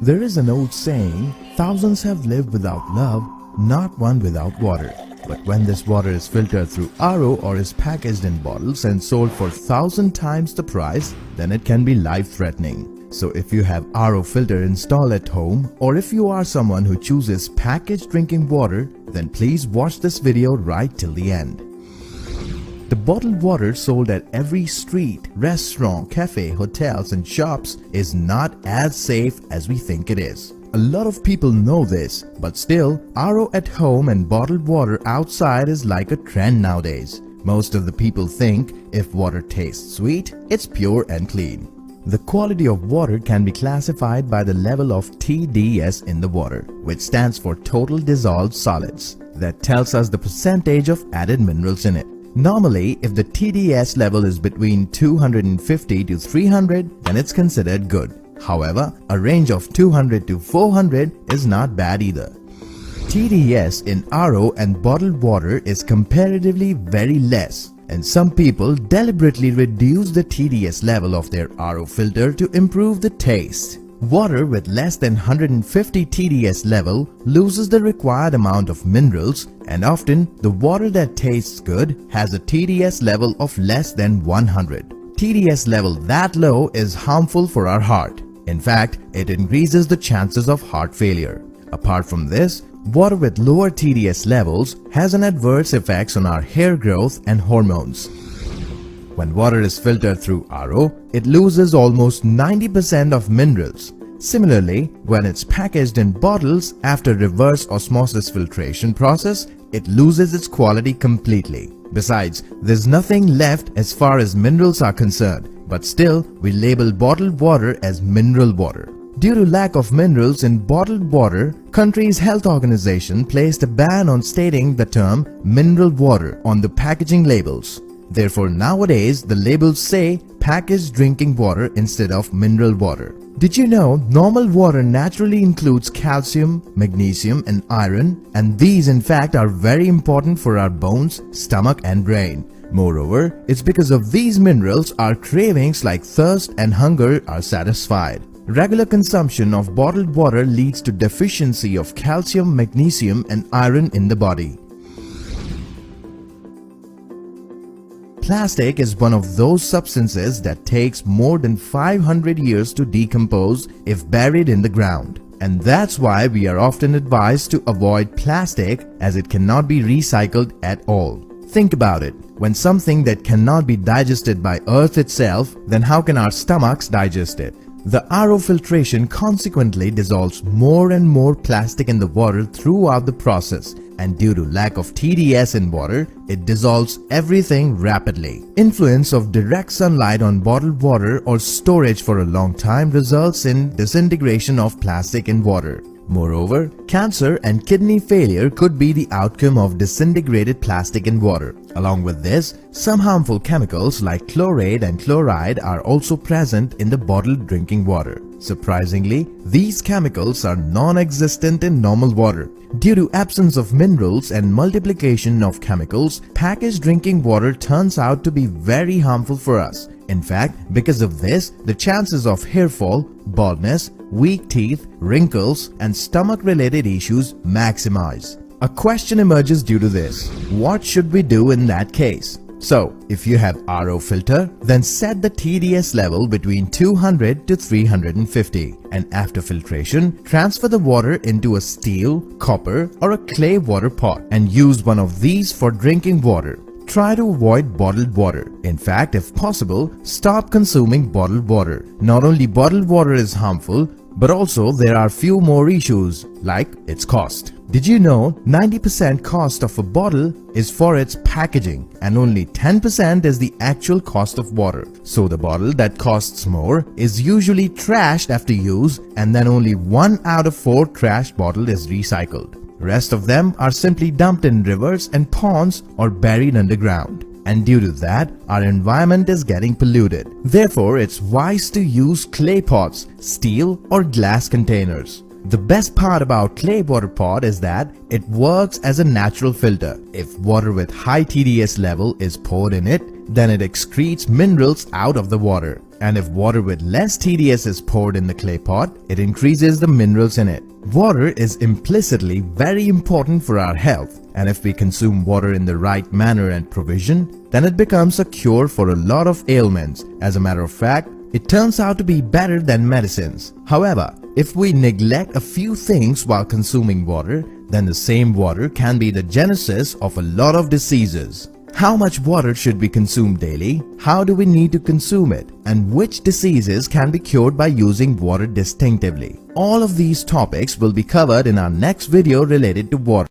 There is an old saying, thousands have lived without love, not one without water. But when this water is filtered through RO or is packaged in bottles and sold for 1,000 times the price, then it can be life-threatening. So if you have RO filter installed at home, or if you are someone who chooses packaged drinking water, then please watch this video right till the end. The bottled water sold at every street, restaurant, cafe, hotels and shops is not as safe as we think it is. A lot of people know this, but still, RO at home and bottled water outside is like a trend nowadays. Most of the people think if water tastes sweet, it's pure and clean. The quality of water can be classified by the level of TDS in the water, which stands for total dissolved solids. That tells us the percentage of added minerals in it. Normally, if the TDS level is between 250 to 300, then it's considered good. However, a range of 200 to 400 is not bad either. TDS in RO and bottled water is comparatively very less, and some people deliberately reduce the TDS level of their RO filter to improve the taste. Water with less than 150 TDS level loses the required amount of minerals, and often the water that tastes good has a TDS level of less than 100. TDS level that low is harmful for our heart. In fact, it increases the chances of heart failure. Apart from this, water with lower TDS levels has an adverse effects on our hair growth and hormones. When water is filtered through RO, it loses almost 90% of minerals. Similarly, when it's packaged in bottles after reverse osmosis filtration process, it loses its quality completely. Besides, there's nothing left as far as minerals are concerned, but still we label bottled water as mineral water. Due to lack of minerals in bottled water, country's health organization placed a ban on stating the term mineral water on the packaging labels. Therefore, nowadays the labels say packaged drinking water instead of mineral water. Did you know normal water naturally includes calcium, magnesium and iron, and these in fact are very important for our bones, stomach and brain. Moreover, it's because of these minerals our cravings like thirst and hunger are satisfied. Regular consumption of bottled water leads to deficiency of calcium, magnesium and iron in the body. Plastic is one of those substances that takes more than 500 years to decompose if buried in the ground. And that's why we are often advised to avoid plastic as it cannot be recycled at all. Think about it. When something that cannot be digested by earth itself, then how can our stomachs digest it? The RO filtration consequently dissolves more and more plastic in the water throughout the process, and due to lack of TDS in water, it dissolves everything rapidly. Influence of direct sunlight on bottled water or storage for a long time results in disintegration of plastic in water. Moreover, cancer and kidney failure could be the outcome of disintegrated plastic in water. Along with this, some harmful chemicals like chloride and chloride are also present in the bottled drinking water. Surprisingly, these chemicals are non-existent in normal water. Due to absence of minerals and multiplication of chemicals, packaged drinking water turns out to be very harmful for us. In fact, because of this, the chances of hair fall, baldness, weak teeth, wrinkles, and stomach-related issues maximize. A question emerges due to this. What should we do in that case? So, if you have RO filter, then set the TDS level between 200 to 350, and after filtration, transfer the water into a steel, copper, or a clay water pot and use one of these for drinking water. Try to avoid bottled water. In fact, if possible, stop consuming bottled water. Not only bottled water is harmful, but also there are few more issues like its cost. Did you know 90% cost of a bottle is for its packaging and only 10% is the actual cost of water? So the bottle that costs more is usually trashed after use, and then only 1 out of 4 trashed bottles is recycled. Rest of them are simply dumped in rivers and ponds or buried underground. And due to that, our environment is getting polluted. Therefore, it's wise to use clay pots, steel or glass containers. The best part about clay water pot is that it works as a natural filter. If water with high TDS level is poured in it, then it excretes minerals out of the water. And if water with less TDS is poured in the clay pot, it increases the minerals in it. Water is implicitly very important for our health, and if we consume water in the right manner and provision, then it becomes a cure for a lot of ailments. As a matter of fact, it turns out to be better than medicines. However, if we neglect a few things while consuming water, then the same water can be the genesis of a lot of diseases. How much water should be consumed daily? How do we need to consume it? And which diseases can be cured by using water distinctively? All of these topics will be covered in our next video related to water.